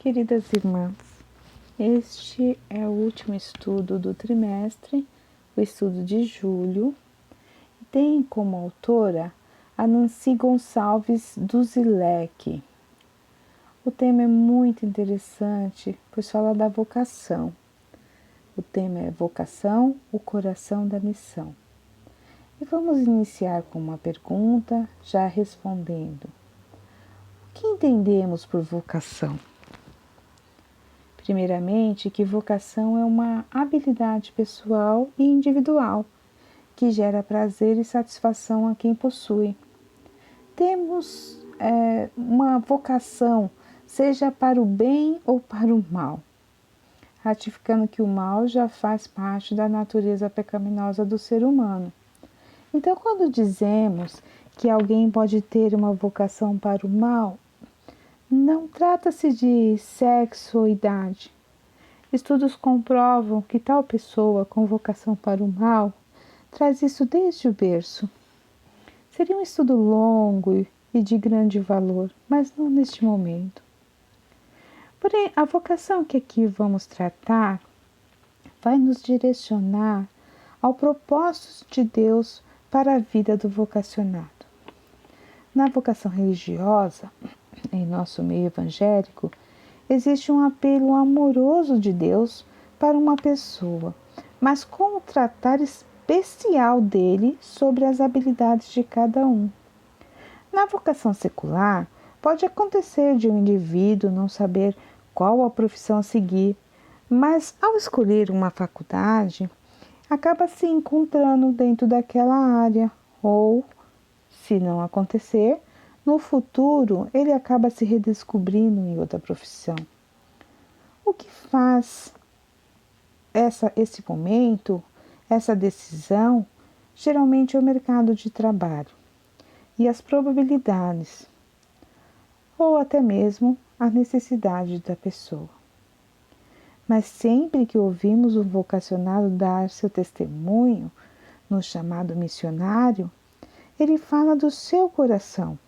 Queridas irmãs, este é o último estudo do trimestre, o estudo de julho. Tem como autora a Nancy Gonçalves Duzilek. O tema é muito interessante, pois fala da vocação. O tema é vocação, o coração da missão. E vamos iniciar com uma pergunta, já respondendo. O que entendemos por vocação? Primeiramente, que vocação é uma habilidade pessoal e individual, que gera prazer e satisfação a quem possui. Temos uma vocação, seja para o bem ou para o mal, ratificando que o mal já faz parte da natureza pecaminosa do ser humano. Então, quando dizemos que alguém pode ter uma vocação para o mal, não trata-se de sexo ou idade. Estudos comprovam que tal pessoa com vocação para o mal traz isso desde o berço. Seria um estudo longo e de grande valor, mas não neste momento. Porém, a vocação que aqui vamos tratar vai nos direcionar ao propósito de Deus para a vida do vocacionado. Na vocação religiosa, em nosso meio evangélico, existe um apelo amoroso de Deus para uma pessoa, mas com um tratar especial dele sobre as habilidades de cada um. Na vocação secular, pode acontecer de um indivíduo não saber qual a profissão a seguir, mas ao escolher uma faculdade, acaba se encontrando dentro daquela área, ou, se não acontecer, no futuro ele acaba se redescobrindo em outra profissão. O que faz esse momento, essa decisão, geralmente é o mercado de trabalho e as probabilidades, ou até mesmo a necessidade da pessoa. Mas sempre que ouvimos um vocacionado dar seu testemunho no chamado missionário, ele fala do seu coração.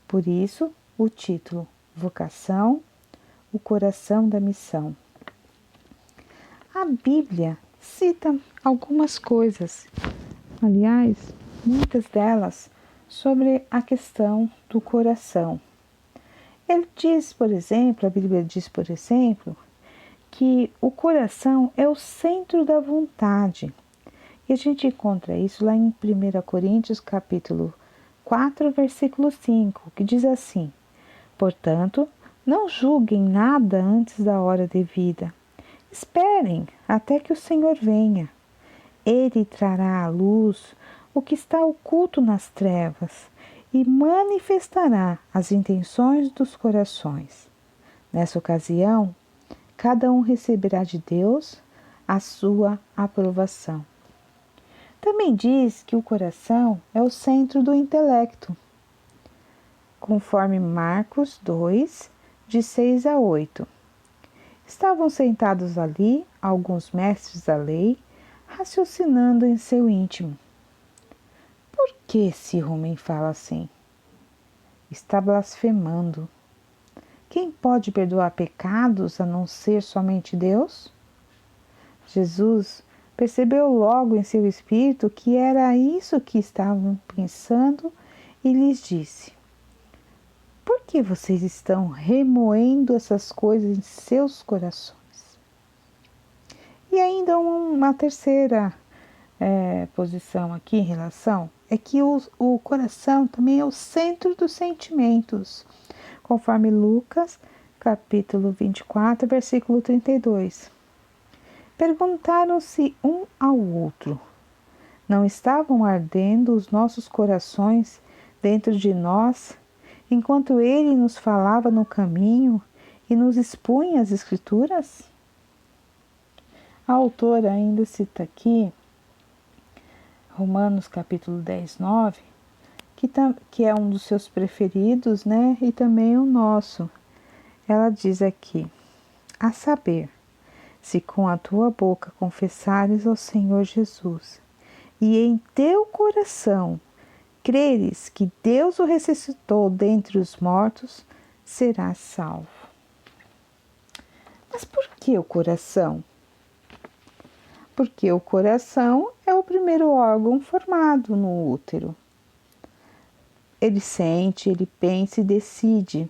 Por isso, o título, Vocação, o coração da missão. A Bíblia cita algumas coisas, aliás, muitas delas, sobre a questão do coração. Ele diz, por exemplo, a Bíblia diz, por exemplo, que o coração é o centro da vontade. E a gente encontra isso lá em 1 Coríntios, capítulo 4, versículo 5, que diz assim: Portanto, não julguem nada antes da hora devida. Esperem até que o Senhor venha. Ele trará à luz o que está oculto nas trevas e manifestará as intenções dos corações. Nessa ocasião, cada um receberá de Deus a sua aprovação. Também diz que o coração é o centro do intelecto, conforme Marcos 2, de 6 a 8. Estavam sentados ali alguns mestres da lei, raciocinando em seu íntimo. Por que esse homem fala assim? Está blasfemando. Quem pode perdoar pecados a não ser somente Deus? Jesus percebeu logo em seu espírito que era isso que estavam pensando e lhes disse: Por que vocês estão remoendo essas coisas em seus corações? E ainda uma terceira posição aqui em relação é que o coração também é o centro dos sentimentos, conforme Lucas, capítulo 24, versículo 32. Perguntaram-se um ao outro: Não estavam ardendo os nossos corações dentro de nós, enquanto ele nos falava no caminho e nos expunha as Escrituras? A autora ainda cita aqui Romanos capítulo 10, 9, que é um dos seus preferidos, né? E também o nosso. Ela diz aqui: a saber, se com a tua boca confessares ao Senhor Jesus e em teu coração creres que Deus o ressuscitou dentre os mortos, serás salvo. Mas por que o coração? Porque o coração é o primeiro órgão formado no útero. Ele sente, ele pensa e decide.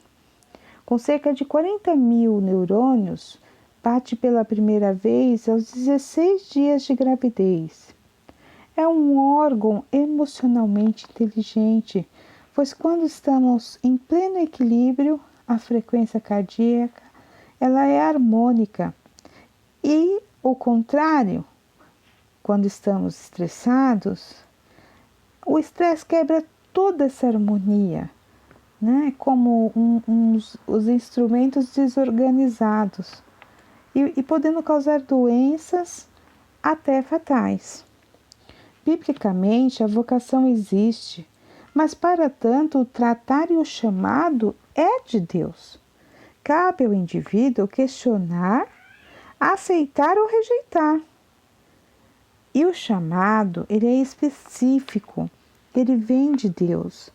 Com cerca de 40 mil neurônios, bate pela primeira vez aos 16 dias de gravidez. É um órgão emocionalmente inteligente, pois quando estamos em pleno equilíbrio, a frequência cardíaca ela é harmônica. E o contrário, quando estamos estressados, o estresse quebra toda essa harmonia, né? Como os instrumentos desorganizados e podendo causar doenças até fatais. Biblicamente, a vocação existe, mas para tanto o tratar e o chamado é de Deus. Cabe ao indivíduo questionar, aceitar ou rejeitar. E o chamado, ele é específico, ele vem de Deus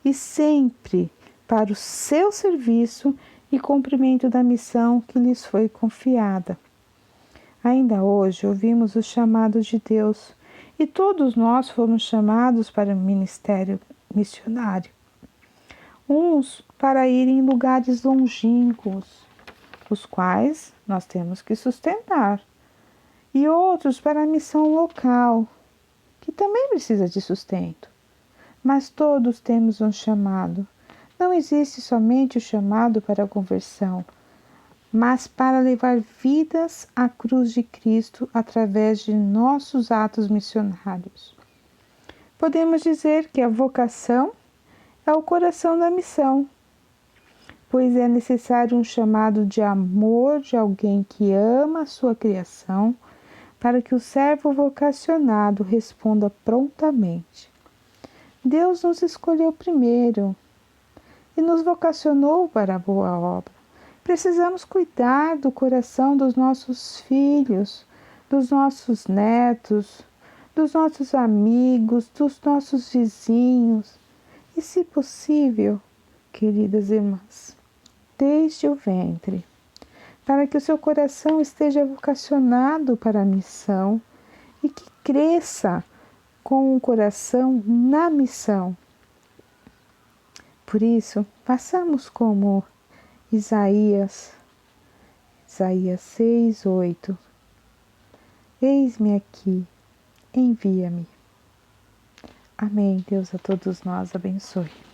e sempre para o seu serviço e cumprimento da missão que lhes foi confiada. Ainda hoje ouvimos o chamado de Deus e todos nós fomos chamados para o ministério missionário. Uns para ir em lugares longínquos, os quais nós temos que sustentar, e outros para a missão local, que também precisa de sustento. Mas todos temos um chamado. Não existe somente o chamado para a conversão, mas para levar vidas à cruz de Cristo através de nossos atos missionários. Podemos dizer que a vocação é o coração da missão, pois é necessário um chamado de amor de alguém que ama a sua criação, para que o servo vocacionado responda prontamente. Deus nos escolheu primeiro e nos vocacionou para a boa obra. Precisamos cuidar do coração dos nossos filhos, dos nossos netos, dos nossos amigos, dos nossos vizinhos e, se possível, queridas irmãs, desde o ventre, para que o seu coração esteja vocacionado para a missão e que cresça com o coração na missão. Por isso, façamos como Isaías 6:8. Eis-me aqui, envia-me. Amém. Deus a todos nós abençoe.